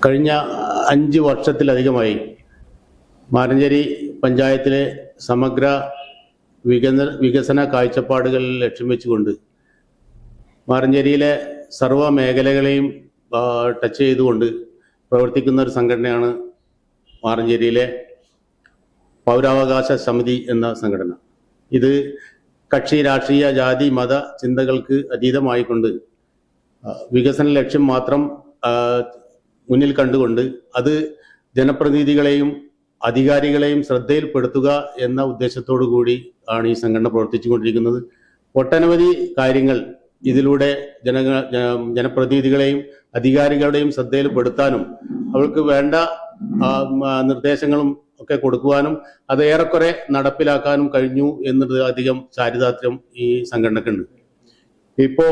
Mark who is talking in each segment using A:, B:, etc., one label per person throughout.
A: കഴിഞ്ഞ 5 വർഷത്തിലധികമായി മാറഞ്ചേരി പഞ്ചായത്തിലെ സമഗ്ര വികസന കാഴ്ചപ്പാടുകൾ ലക്ഷ്യം വെച്ചുകൊണ്ട് മാറഞ്ചേരിയിലെ സർവ്വ മേഖലകളെയും ടച്ച് ചെയ്തുകൊണ്ട് പ്രവർത്തിക്കുന്ന ഒരു സംഘടനയാണ് മാറഞ്ചേരിയിലെ പൗരാവകാശ സമിതി എന്ന സംഘടന. ഇത് കക്ഷി രാഷ്ട്രീയ ജാതി മത ചിന്തകൾക്ക് അതീതമായിക്കൊണ്ട് വികസന ലക്ഷ്യം മാത്രം മുന്നിൽ കണ്ടുകൊണ്ട് അത് ജനപ്രതിനിധികളെയും അധികാരികളെയും ശ്രദ്ധയിൽപ്പെടുത്തുക എന്ന ഉദ്ദേശത്തോടു കൂടി ആണ് ഈ സംഘടന പ്രവർത്തിച്ചുകൊണ്ടിരിക്കുന്നത്. ഒട്ടനവധി കാര്യങ്ങൾ ഇതിലൂടെ ജനപ്രതിനിധികളെയും അധികാരികളുടെയും ശ്രദ്ധയിൽപ്പെടുത്താനും അവർക്ക് വേണ്ട നിർദ്ദേശങ്ങളും ഒക്കെ കൊടുക്കുവാനും അത് ഏറെക്കുറെ നടപ്പിലാക്കാനും കഴിഞ്ഞു എന്നത് അധികം ചാരിതാർത്ഥ്യം ഈ സംഘടനക്കുണ്ട്. ഇപ്പോ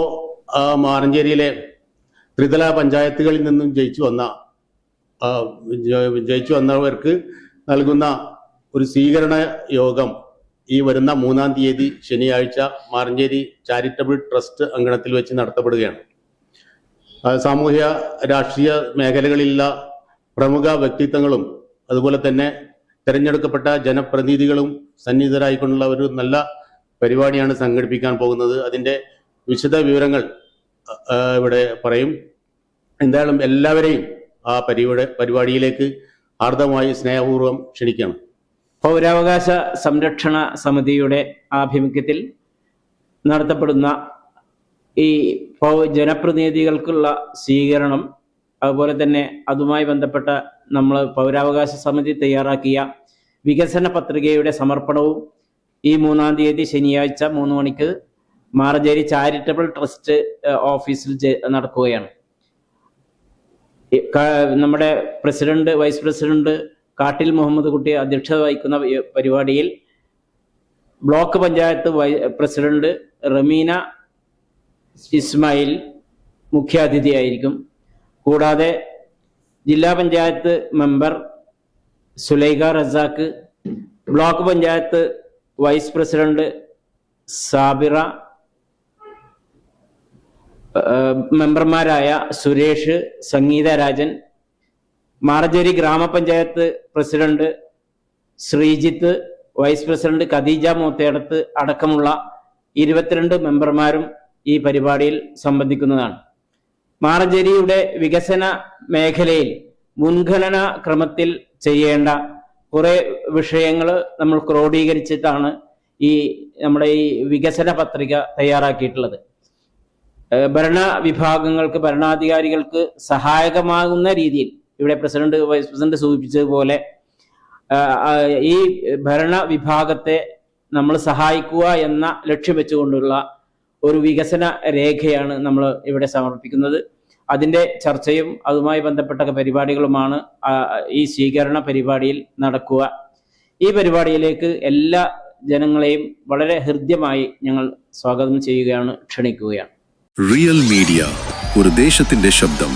A: മാറഞ്ചേരിയിലെ ത്രിതല പഞ്ചായത്തുകളിൽ നിന്നും ജയിച്ചു വന്നവർക്ക് നൽകുന്ന ഒരു സ്വീകരണ യോഗം ഈ വരുന്ന 3-ാം തീയതി ശനിയാഴ്ച മാറഞ്ചേരി ചാരിറ്റബിൾ ട്രസ്റ്റ് അങ്കണത്തിൽ വെച്ച് നടത്തപ്പെടുകയാണ്. സാമൂഹ്യ രാഷ്ട്രീയ മേഖലകളിലുള്ള പ്രമുഖ വ്യക്തിത്വങ്ങളും അതുപോലെ തന്നെ തിരഞ്ഞെടുക്കപ്പെട്ട ജനപ്രതിനിധികളും സന്നിഹിതരായിക്കൊണ്ടുള്ള ഒരു നല്ല പരിപാടിയാണ് സംഘടിപ്പിക്കാൻ പോകുന്നത്. അതിൻ്റെ വിശദ വിവരങ്ങൾ ഇവിടെ പറയും. എന്തായാലും എല്ലാവരെയും ആ പരിപാടിയിലേക്ക് ആർദ്രമായി സ്നേഹപൂർവ്വം ക്ഷണിക്കണം.
B: പൗരാവകാശ സംരക്ഷണ സമിതിയുടെ ആഭിമുഖ്യത്തിൽ നടത്തപ്പെടുന്ന ഈ ജനപ്രതിനിധികൾക്കുള്ള സ്വീകരണം, അതുപോലെ തന്നെ അതുമായി ബന്ധപ്പെട്ട നമ്മൾ പൗരാവകാശ സമിതി തയ്യാറാക്കിയ വികസന പത്രികയുടെ സമർപ്പണവും ഈ 3-ാം തീയതി ശനിയാഴ്ച 3 മണിക്ക് മാറഞ്ചേരി ചാരിറ്റബിൾ ട്രസ്റ്റ് ഓഫീസിൽ നടക്കുകയാണ്. നമ്മുടെ പ്രസിഡന്റ്, വൈസ് പ്രസിഡന്റ് കാട്ടിൽ മുഹമ്മദ് കുട്ടി അധ്യക്ഷത വഹിക്കുന്ന പരിപാടിയിൽ ബ്ലോക്ക് പഞ്ചായത്ത് പ്രസിഡന്റ് റമീന ഇസ്മായിൽ മുഖ്യാതിഥിയായിരിക്കും. കൂടാതെ ജില്ലാ panchayat member Sulaikha Razak, block panchayat vice president Sabira, മെമ്പർമാരായ സുരേഷ്, സംഗീത രാജൻ, മാറഞ്ചേരി ഗ്രാമപഞ്ചായത്ത് president Sreejith, vice president Khadeeja Moothedath അടക്കമുള്ള 22 മെമ്പർമാരും ഈ പരിപാടിയിൽ സംബന്ധിക്കുന്നതാണ്. മാറഞ്ചേരിയുടെ വികസന മേഖലയിൽ മുൻഗണന ക്രമത്തിൽ ചെയ്യേണ്ട കുറെ വിഷയങ്ങൾ നമ്മൾ ക്രോഡീകരിച്ചിട്ടാണ് നമ്മുടെ ഈ വികസന പത്രിക തയ്യാറാക്കിയിട്ടുള്ളത്. ഭരണവിഭാഗങ്ങൾക്ക്, ഭരണാധികാരികൾക്ക് സഹായകമാകുന്ന രീതിയിൽ ഇവിടെ പ്രസിഡന്റ്, വൈസ് പ്രസിഡന്റ് സൂചിപ്പിച്ചതുപോലെ ഈ ഭരണവിഭാഗത്തെ നമ്മൾ സഹായിക്കുക എന്ന ലക്ഷ്യം വെച്ചുകൊണ്ടുള്ള ഒരു വികസന രേഖയാണ് നമ്മൾ ഇവിടെ സമർപ്പിക്കുന്നത്. അതിൻ്റെ ചർച്ചയും അതുമായി ബന്ധപ്പെട്ട പരിപാടികളുമാണ് ഈ സ്വീകരണ പരിപാടിയിൽ നടക്കുക. ഈ പരിപാടിയിലേക്ക് എല്ലാ ജനങ്ങളെയും വളരെ ഹൃദ്യമായി ഞങ്ങൾ സ്വാഗതം ചെയ്യുകയാണ്, ക്ഷണിക്കുകയാണ്.
C: റിയൽ മീഡിയ, ഒരു ദേശത്തിന്റെ ശബ്ദം.